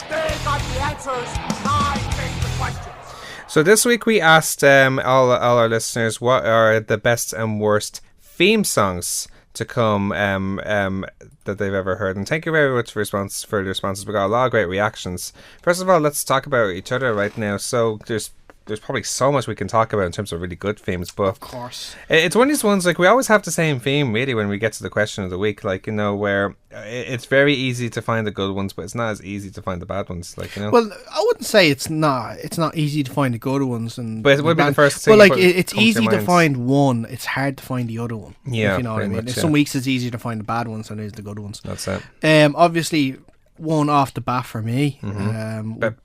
They got the answers. I face the questions. So this week we asked all our listeners what are the best and worst theme songs to come that they've ever heard, and thank you very much for the responses. We got a lot of great reactions. First of all, let's talk about each other right now. So there's probably so much we can talk about in terms of really good themes, but of course it's one of these ones, like, we always have the same theme really when we get to the question of the week, like, you know, where it's very easy to find the good ones, but it's not as easy to find the bad ones, like, you know. Well, I wouldn't say it's not easy to find the good ones, but it would be the first thing. But like, it's easy to find one, it's hard to find the other one. Yeah, if you know what I mean. much, Some weeks it's easier to find the bad ones than it is the good ones. That's it. Obviously, one off the bat for me.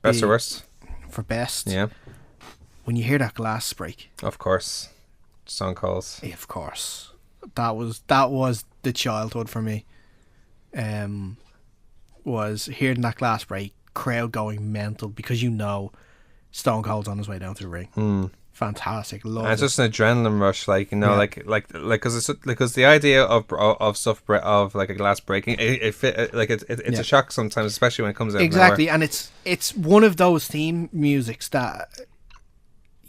Best or worst? For best. Yeah. When you hear that glass break. Of course. Stone Cold. Yeah, of course. That was the childhood for me. Was hearing that glass break, crowd going mental, because you know Stone Cold's on his way down to the ring. Fantastic. Love and it's it. just an adrenaline rush, like, you know, like because the idea of stuff of like a glass breaking, it's a shock sometimes, especially when it comes out. Exactly, and it's one of those theme musics that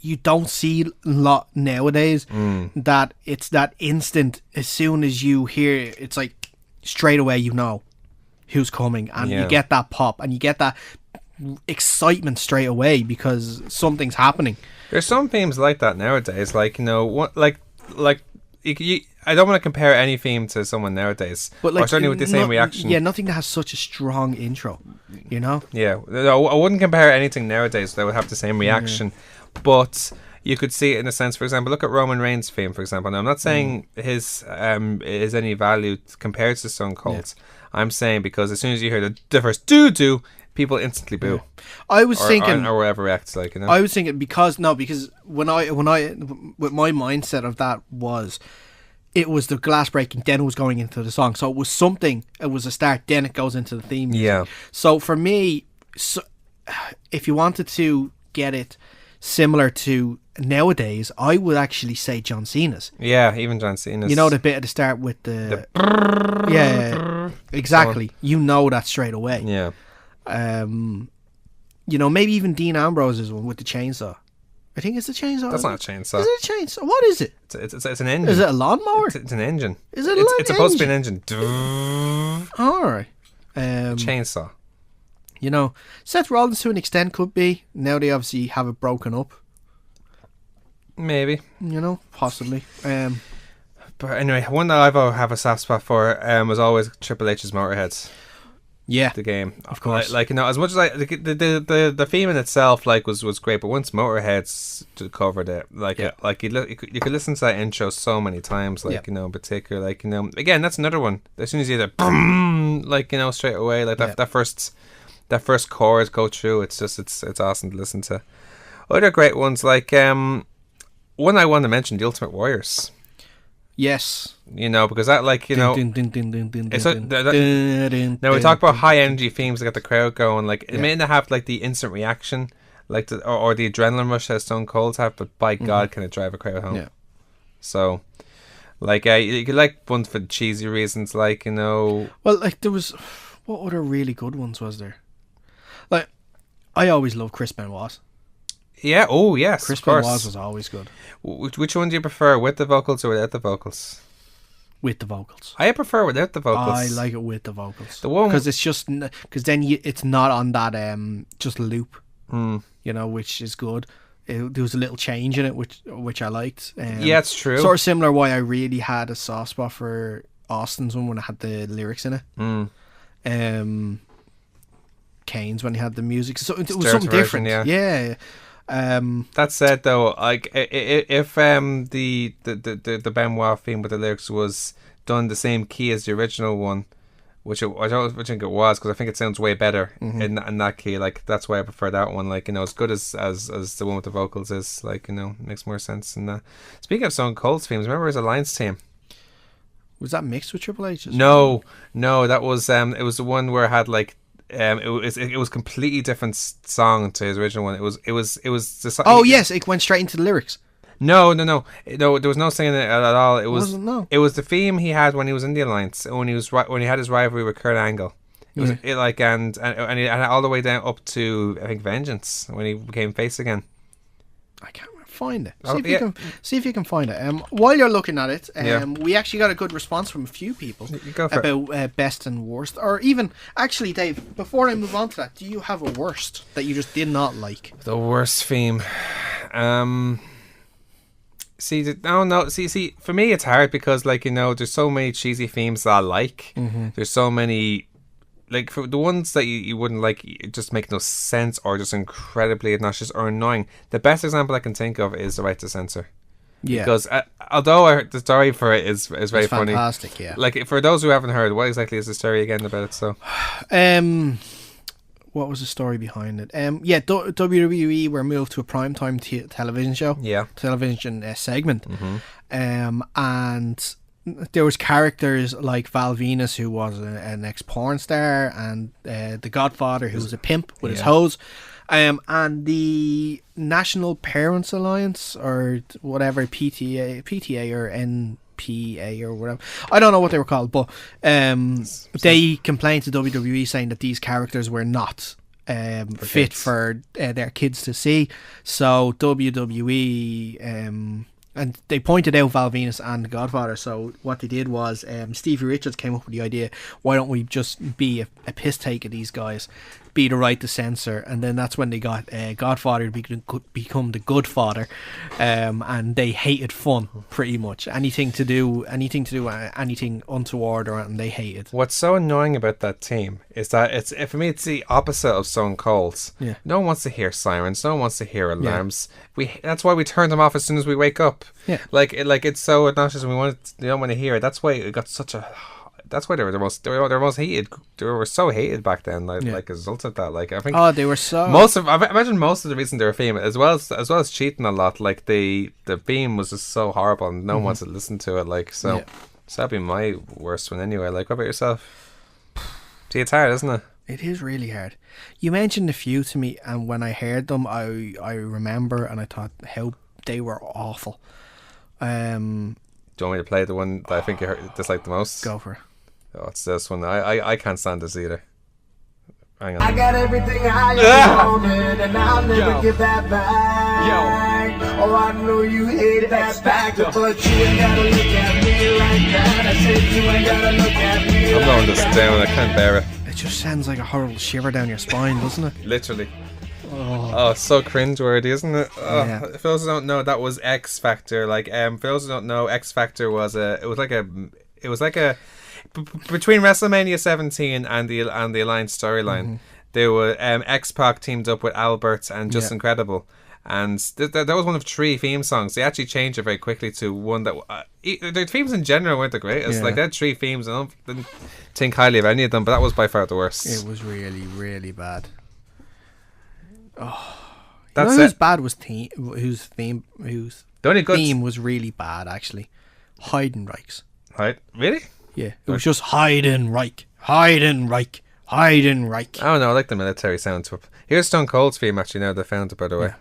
you don't see a lot nowadays. That it's that instant, as soon as you hear it, it's like straight away you know who's coming, and you get that pop and you get that excitement straight away because something's happening. There's some themes like that nowadays, like, you know, what, like I don't want to compare any theme to someone nowadays, but like, or certainly with the same reaction. Yeah, nothing that has such a strong intro, you know. Yeah, I wouldn't compare anything nowadays that would have the same reaction. But you could see it in a sense. For example, look at Roman Reigns' theme, for example. Now, I'm not saying his is any value compared to Stone Cold's. I'm saying because as soon as you hear the first do, people instantly boo. I was thinking, or whatever reacts, like, you know. I was thinking because when I with my mindset of that was, it was the glass breaking, then it was going into the song. So it was something. It was a start, then it goes into the theme music. Yeah. So for me, if you wanted to get it similar to nowadays, I would actually say John Cena's. Yeah, even John Cena's. You know, the bit at the start with the yeah, exactly. You know that straight away. Yeah. You know, maybe even Dean Ambrose's one with the chainsaw. I think it's the chainsaw. That's not a chainsaw. Is it a chainsaw? What is it? It's an engine. Is it a lawnmower? It's an engine. Is it? It's supposed to be an engine. All right. Chainsaw. You know, Seth Rollins to an extent could be. Now they obviously have it broken up. Maybe. You know, possibly. But anyway, one that I've have a soft spot for was always Triple H's Motorhead. Yeah, the game, of course. Like, you know, as much as the theme in itself was great, but once Motorhead's covered it, like, you could listen to that intro so many times, like, you know, in particular, like, you know, again, that's another one. As soon as you hear the boom, like, you know, straight away, like that first chorus go through, it's awesome to listen to. Other great ones, like one I want to mention, The Ultimate Warriors. Yes, you know, because that, like, you know, now we talk about high energy themes that get the crowd going. Like, it may not have like the instant reaction, like or the adrenaline rush that Stone Cold have, but by God, can it drive a crowd home? Yeah. So, like, you could like one for cheesy reasons, like, you know. Well, like, there was, what other really good ones was there? Like, I always loved Chris Benoit. Yeah. Oh, yes. Chris Benoit was always good. Which one do you prefer, with the vocals or without the vocals? With the vocals. I prefer without the vocals. I like it with the vocals. The one, because it's just, because then it's not on that just loop. You know, which is good. There was a little change in it, which I liked. Yeah, it's true. Sort of similar why I really had a soft spot for Austin's one when it had the lyrics in it. Kane's when he had the music. So it was something different. Yeah. That said, though, like, if the Benoit theme with the lyrics was done the same key as the original one, which I don't think it was, because I think it sounds way better in that key. Like, that's why I prefer that one. Like, you know, as good as the one with the vocals is, like, you know, makes more sense. And speaking of Stone Cold's themes, remember his Alliance theme? Was that mixed with Triple H's? No, that was it was the one where it had like. It was completely different song to his original one. It was the song. Oh yes, it went straight into the lyrics. No, there was no singing at all. It was no. It was the theme he had when he was in the Alliance, when he had his rivalry with Kurt Angle. It was like and all the way down up to I think Vengeance when he became face again. I can't find it. See if you can find it. While you're looking at it, we actually got a good response from a few people about best and worst, or even actually, Dave. Before I move on to that, do you have a worst that you just did not like? The worst theme. See, for me it's hard because there's so many cheesy themes that I like. Mm-hmm. There's so many. Like, for the ones that you wouldn't like, it just make no sense or just incredibly obnoxious or annoying. The best example I can think of is The Right to Censor. Yeah. Because although the story for it is very funny. Fantastic, yeah. Like, for those who haven't heard, what exactly is the story again about it? So, what was the story behind it? WWE were moved to a primetime television show. Yeah. Television segment. Mm-hmm. And there was characters like Val Venus, who was an ex-porn star, and the Godfather, who was a pimp with his hose, and the National Parents Alliance, or whatever, PTA or NPA or whatever, I don't know what they were called, but they complained to WWE saying that these characters were not fit for their kids to see. So WWE and they pointed out Val Venus and The Godfather. So what they did was Stevie Richards came up with the idea, why don't we just be a piss take of these guys, be the right to censor, and then that's when they got Godfather to become the good father, and they hated fun pretty much. Anything to do anything untoward, and they hated. What's so annoying about that team is that for me it's the opposite of Stone Cold's. Yeah. No one wants to hear sirens. No one wants to hear alarms. Yeah. That's why we turn them off as soon as we wake up. Yeah. Like it's so obnoxious, and we don't want to hear it. That's why it got such a. That's why they were the most hated. They were so hated back then. Like as a result of that. Like I think. Oh, they were so. I imagine most of the reason they were famous, as well as cheating a lot. Like the theme was just so horrible, and no one wants to listen to it. Like so, so that'd be my worst one anyway. Like, what about yourself? See, it's hard, isn't it? It is really hard. You mentioned a few to me, and when I heard them, I remember, and I thought how they were awful. Do you want me to play the one that I think you dislike the most? Go for it. Oh, it's this one. I can't stand this either. Hang on. I got everything I wanted, and I'll never give that back. Oh, I know you hate that factor, but you ain't gotta look at me like that. I said you ain't gotta look at me. I'm blowing this down. I can't bear it. It just sends like a horrible shiver down your spine, doesn't it? Literally. Oh, it's so cringeworthy, isn't it? Yeah. For those who don't know, that was XFactor. Like, for those who don't know, XFactor was between WrestleMania 17 and the Alliance storyline. They were X-Pac teamed up with Albert and Just Incredible, and that was one of 3 theme songs. They actually changed it very quickly to one that their themes in general weren't the greatest. Like, they had 3 themes, and I didn't think highly of any of them, but that was by far the worst. It was really, really bad. Oh, that's who's bad was whose theme was really bad actually. Heidenreich's. Really? Yeah, it was just Heidenreich. I don't know, I like the military sound to it. Here's Stone Cold's theme actually, now they found it, by the way.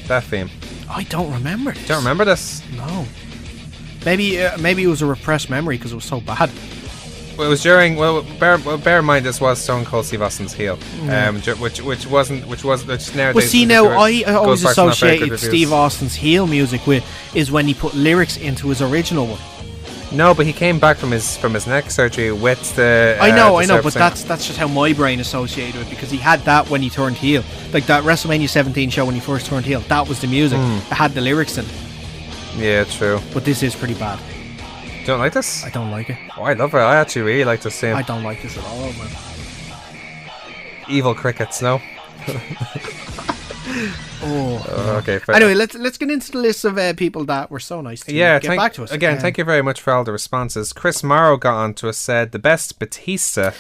That theme. I don't remember this. Don't remember this? No. Maybe it was a repressed memory because it was so bad. Well, it was during. Bear in mind this was Stone Cold Steve Austin's heel, which nowadays. But see, now I always associated Steve Austin's heel music is when he put lyrics into his original one. No, but he came back from his neck surgery with the. I know, but that's just how my brain associated it, because he had that when he turned heel, like that WrestleMania 17 show when he first turned heel. That was the music. It had the lyrics in it. Yeah, true. But this is pretty bad. You don't like this? I don't like it. Oh, I love it. I actually really like this theme. I don't like this at all, man. Evil crickets, no? Okay. Fair. Anyway, let's get into the list of people that were so nice to get back to us. Again, thank you very much for all the responses. Chris Morrow got on to us, said the best Batista.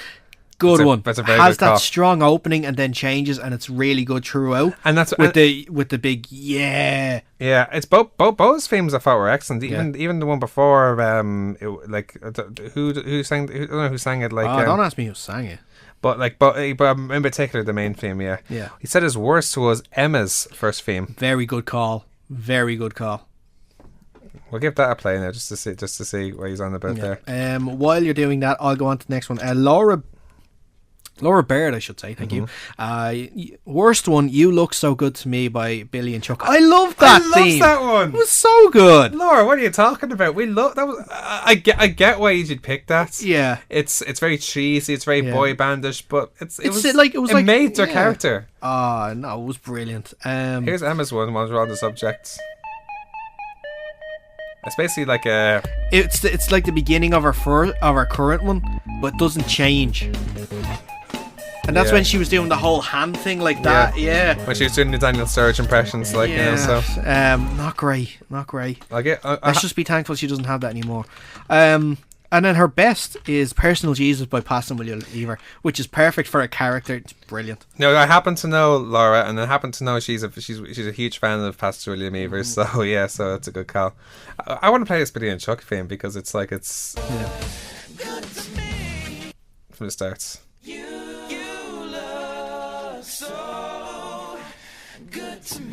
Good one. That's a very has good call. That strong opening and then changes, and it's really good throughout. And that's with the big yeah. Yeah, it's both themes I thought were excellent. Even the one before, who sang? I don't know who sang it. Like, don't ask me who sang it. But in particular, the main theme. Yeah. He said his worst was Emma's first theme. Very good call. Very good call. We'll give that a play now, just to see what he's on about there. While you're doing that, I'll go on to the next one. Laura Baird, I should say. Thank you. Worst one, You Look So Good to Me by Billy and Chuck. I love that theme. That one. It was so good. Laura, what are you talking about? We love that. I get why you'd pick that. Yeah. It's very cheesy. It's very boy bandish, but it made their character. Oh no, it was brilliant. Here's Emma's one while we're on the subject. It's basically like a. It's like the beginning of our current one, but doesn't change. And that's when she was doing the whole hand thing like that. Yeah. When she was doing the Daniel Sturridge impressions, like, so. Not great. Let's just be thankful she doesn't have that anymore. And then her best is Personal Jesus by Pastor William Lever, which is perfect for a character. It's brilliant. No, I happen to know Laura, and I happen to know she's a huge fan of Pastor William Lever. So so it's a good call. I want to play this Billy and Chuck theme because it's from the starts.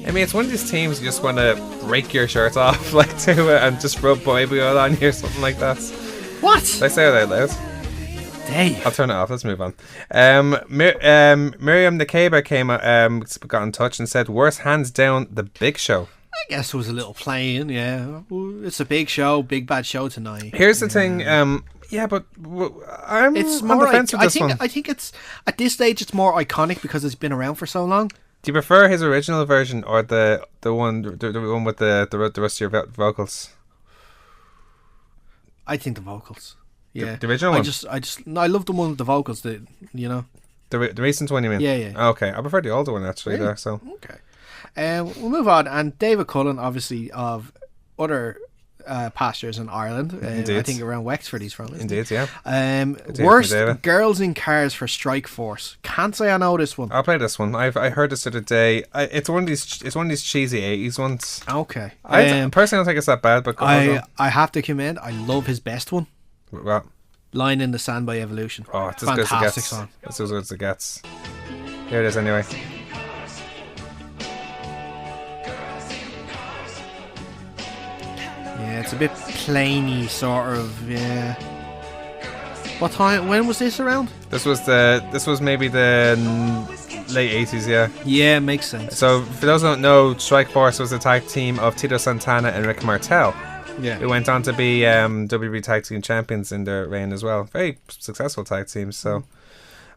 I mean, it's one of these teams you just want to break your shirt off to it and just rub baby oil on you or something like that. What? Did I say it out loud? Dave. I'll turn it off. Let's move on. Miriam Nakeba got in touch and said, worst hands down, The Big Show. I guess it was a little plain, yeah. It's a big show, big bad show tonight. Here's the thing, but I'm on the fence with this one. I think it's, at this stage, it's more iconic because it's been around for so long. Do you prefer his original version or the one with the rest of your vocals? I think the vocals. Yeah, the original one. I love the one with the vocals. The recent one, you mean? Yeah. Okay, I prefer the older one actually. Really? There. So okay, we'll move on. And David Cullen, obviously of other pastures in Ireland. I think around Wexford he's from. Indeed, yeah. Worst girls in cars for Strike Force. Can't say I know this one. I'll play this one. I heard this the other day. It's one of these cheesy 80s ones. Okay. I personally don't think it's that bad, but I have to commend. I love his best one. What? Line in the Sand by Evolution. Oh, it's fantastic song. It's as good as it gets. Here it is anyway. Yeah, it's a bit plainy, sort of. Yeah. What time? When was this around? This was maybe the late 80s. Yeah. Yeah, makes sense. So for those who don't know, Strike Force was a tag team of Tito Santana and Rick Martel. Yeah. Who went on to be WWE Tag Team Champions in their reign as well. Very successful tag teams. So,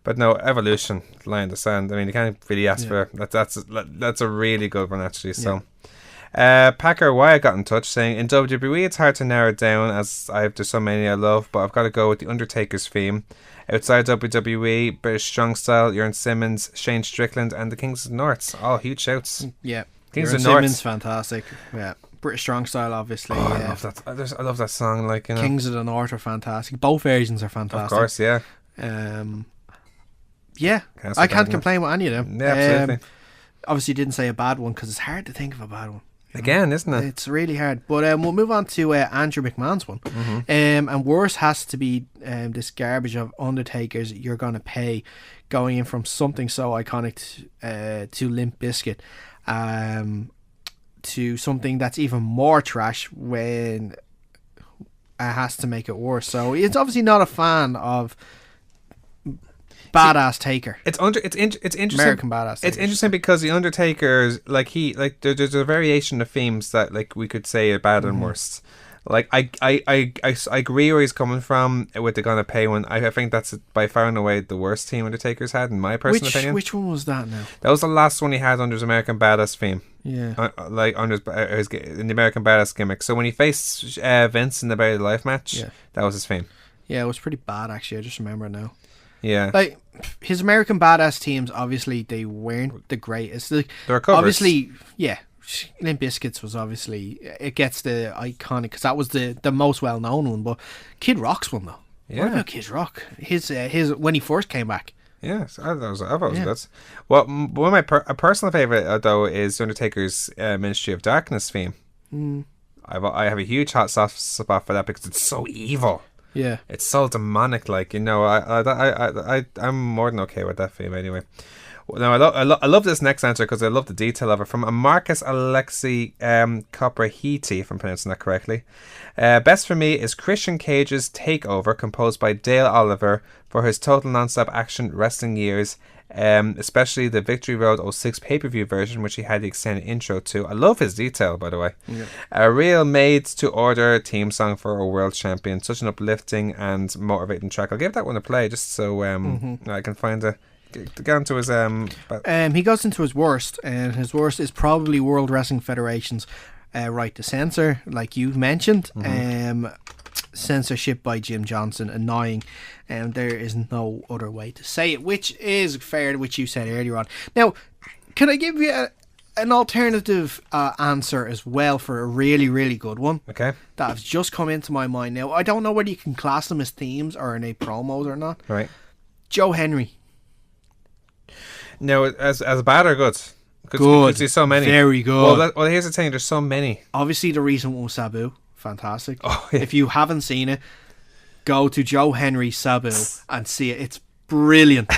but no, Evolution, Line in the Sand. I mean, you can't really ask for that's a really good one actually. So. Packer Wyatt got in touch saying, in WWE it's hard to narrow it down as there's so many I love, but I've got to go with The Undertaker's theme. Outside WWE, British Strong Style, Jurn Simmons, Shane Strickland and the Kings of the North. All huge shouts. Yeah, Kings Jurn of the North. Simmons, fantastic. Yeah, British Strong Style, obviously. Oh, I love that. I love that song. Like, you know. Kings of the North are fantastic. Both versions are fantastic. Of course, yeah. Yeah, I can't complain with any of them. Yeah, absolutely. Obviously, didn't say a bad one because it's hard to think of a bad one. Again, isn't it? It's really hard. But we'll move on to Andrew McMahon's one. And worse has to be this garbage of Undertaker's You're Gonna Pay, going in from something so iconic to Limp Bizkit to something that's even more trash when it has to make it worse. So it's obviously not a fan of Badass Taker. It's interesting. American Badass Taker. It's interesting because the Undertaker's there's a variation of themes that we could say are bad and worst. I agree where he's coming from with the Gonna Pay one. I think that's by far and away the worst theme Undertaker's had in my personal opinion. Which one was that now? That was the last one he had under his American Badass theme. Yeah. Under his in the American Badass gimmick. So when he faced Vince in the Buried Alive match, that was his theme. Yeah, it was pretty bad actually. I just remember now. Yeah, like his American Badass teams, obviously they weren't the greatest. Like, they're covers. Obviously, yeah. Limp Bizkit's was obviously it gets the iconic because that was the most well known one. But Kid Rock's one though. Yeah. What about Kid Rock? His when he first came back. Yes, I thought it was good. Well, one of my personal favorite though is Undertaker's Ministry of Darkness theme. I have a huge hot soft spot for that because it's so evil. Yeah, it's so demonic. Like, you know, I'm more than okay with that theme anyway. Now, I love this next answer because I love the detail of it. From Marcus Alexi Coprahiti, if I'm pronouncing that correctly. Best for me is Christian Cage's Takeover, composed by Dale Oliver for his total non-stop action wrestling years, especially the Victory Road '06 pay-per-view version, which he had the extended intro to. I love his detail, by the way. Yeah. A real made-to-order theme song for a world champion. Such an uplifting and motivating track. I'll give that one a play just so I can find a... Get into his he goes into his worst, and his worst is probably World Wrestling Federation's right to censor, like you've mentioned. Censorship by Jim Johnson, annoying, and there is no other way to say it, which is fair, which you said earlier on. Now, can I give you an alternative answer as well for a really, really good one? Okay. That has just come into my mind now. I don't know whether you can class them as themes or in a promos or not. Right. Joe Henry. No, as bad or good? Good. There's so many. Very good. Well, here's the thing. There's so many. Obviously, the recent one was Sabu. Fantastic. Oh, yeah. If you haven't seen it, go to Joe Henry Sabu and see it. It's brilliant.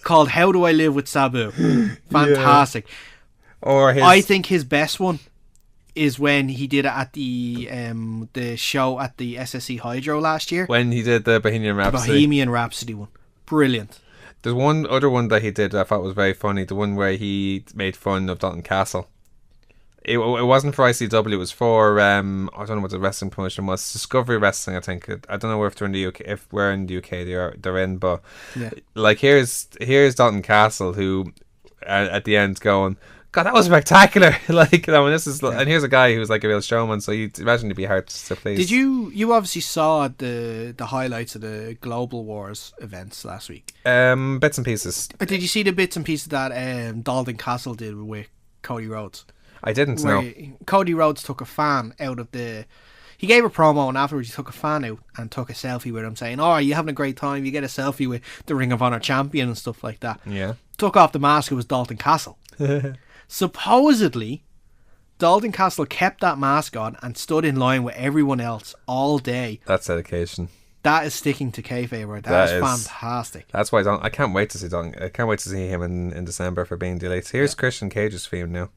Called How Do I Live with Sabu. Fantastic. Yeah. Or I think his best one is when he did it at the show at the SSE Hydro last year. When he did the Bohemian Rhapsody. Bohemian Rhapsody one. Brilliant. There's one other one that he did that I thought was very funny. The one where he made fun of Dalton Castle. It wasn't for ICW. It was for I don't know what the wrestling promotion was. Discovery Wrestling, I think. I don't know if they're in the UK. If we're in the UK, they're in. But like here's Dalton Castle, who at the end going, God, that was spectacular. Like, this is, and here's a guy who's like a real showman. So you imagine it'd be hard to please. Did you obviously saw the highlights of the Global Wars events last week? Bits and pieces. Did you see the bits and pieces that Dalton Castle did with Cody Rhodes? I didn't know. Cody Rhodes took a fan out of the... He gave a promo and afterwards he took a fan out and took a selfie with him saying, "Oh, are you having a great time? You get a selfie with the Ring of Honor champion," and stuff like that. Yeah. Took off the mask, it was Dalton Castle. Supposedly, Dalton Castle kept that mask on and stood in line with everyone else all day. That's dedication. That is sticking to kayfabe, right? That is fantastic. That's why I can't wait to see Dalton. I can't wait to see him in December for being delayed. Here's Christian Cage's theme now.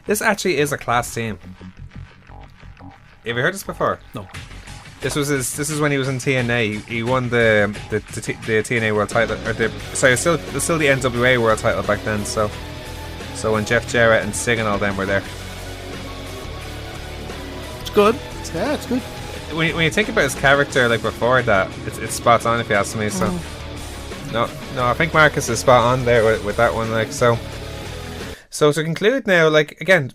This actually is a class team. Have you heard this before? No. This is when he was in TNA. He won the TNA World Title, or it's still the NWA World Title back then. So when Jeff Jarrett and Sting and all them were there. It's good. Yeah, it's good. When you think about his character, like before that, it's spot on if you ask me. So no, I think Marcus is spot on there with that one. Like so to conclude now, like again,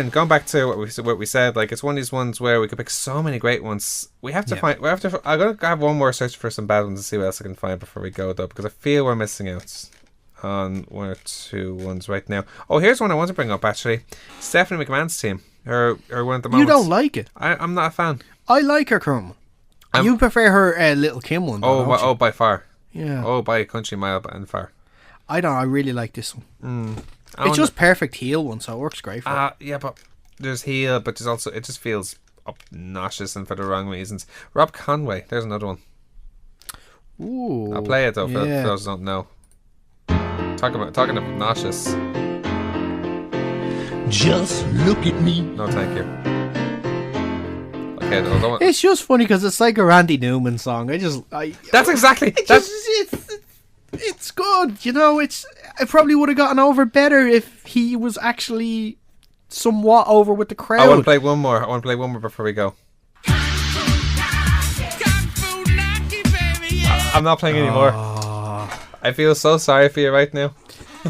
going back to what we said, like it's one of these ones where we could pick so many great ones. We have to find. I'm gonna have one more search for some bad ones and see what else I can find before we go though, because I feel we're missing out on one or two ones right now. Oh, here's one I want to bring up actually. Stephanie McMahon's team. Her one at the moment. You don't like it? I'm not a fan. I like her current one. You prefer her Little Kim one? Oh, by far. Yeah. Oh, by a country mile and far. I don't. I really like this one. It's just perfect heel one, so it works great for her. Yeah, but there's heel, but there's also, it just feels obnoxious and for the wrong reasons. Rob Conway, there's another one. Ooh. I'll play it though for those who don't know. Talking of obnoxious. Just look at me. No, thank you. Okay, no, it's just funny because it's like a Randy Newman song. That's exactly. It's good, you know. It probably would have gotten over better if he was actually somewhat over with the crowd. I want to play one more before we go. I'm not playing anymore. I feel so sorry for you right now.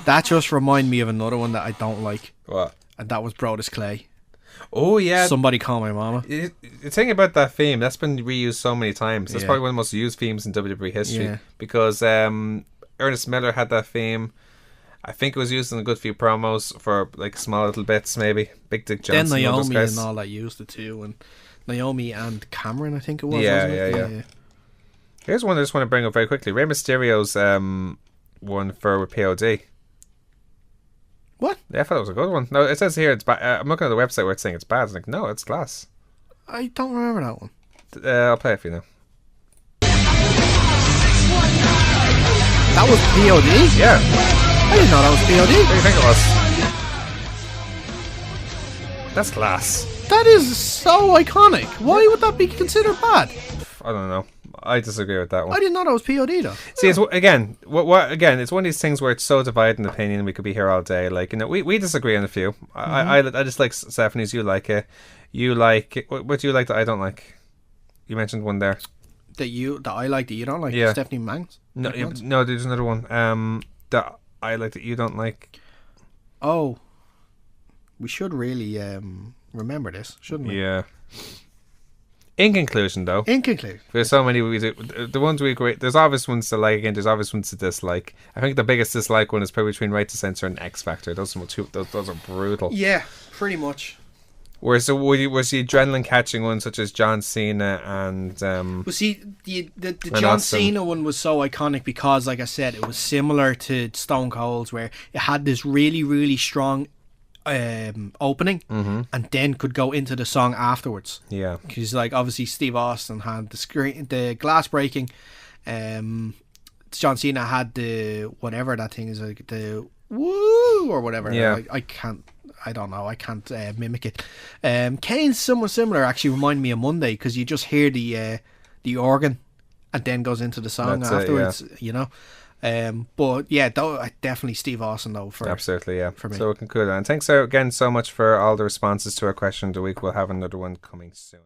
That just reminded me of another one that I don't like. What? And that was Brodus Clay. Oh yeah. Somebody Call My Mama. The thing about that theme, that's been reused so many times. That's probably one of the most used themes in WWE history. Because Ernest Miller had that theme. I think it was used in a good few promos for like small little bits, maybe. Big Dick Johnson. Then Naomi and all that used it too, and Naomi and Cameron, I think it was. Yeah. Here's one I just want to bring up very quickly. Rey Mysterio's one for POD. What? Yeah, I thought it was a good one. No, it says here it's bad. I'm looking at the website where it's saying it's bad. It's like, no, it's class. I don't remember that one. I'll play it for you now. That was POD? Yeah. I didn't know that was POD. What do you think it was? That's class. That is so iconic. Why would that be considered bad? I don't know. I disagree with that one. I didn't know that was POD though. See, it's again, again, it's one of these things where it's so divided in opinion. We could be here all day. Like, you know, we disagree on a few. I just like Stephanie's. You like it. You like it. What do you like that I don't like? You mentioned one there. That I like that you don't like. Yeah. Stephanie Mangs. No, no. There's another one. That I like that you don't like. Oh, we should really remember this, shouldn't we? Yeah. In conclusion, though, there's so many the ones we agree. There's obvious ones to like. Again, there's obvious ones to dislike. I think the biggest dislike one is probably between Right to Censor and XFactor. Those are brutal. Yeah, pretty much. Whereas the adrenaline catching ones such as John Cena and well, see, the John Cena one was so iconic because, like I said, it was similar to Stone Cold's, where it had this really, really strong opening and then could go into the song afterwards. Yeah, because like obviously Steve Austin had the glass breaking, John Cena had the whatever that thing is, like the woo or whatever. Yeah, I can't mimic it. Kane's somewhat similar. Actually remind me of Monday because you just hear the organ and then goes into the song. That's afterwards. You know. But yeah, definitely Steve Austin though. Absolutely, yeah. For me. So we conclude, and thanks again so much for all the responses to our question of the week. We'll have another one coming soon.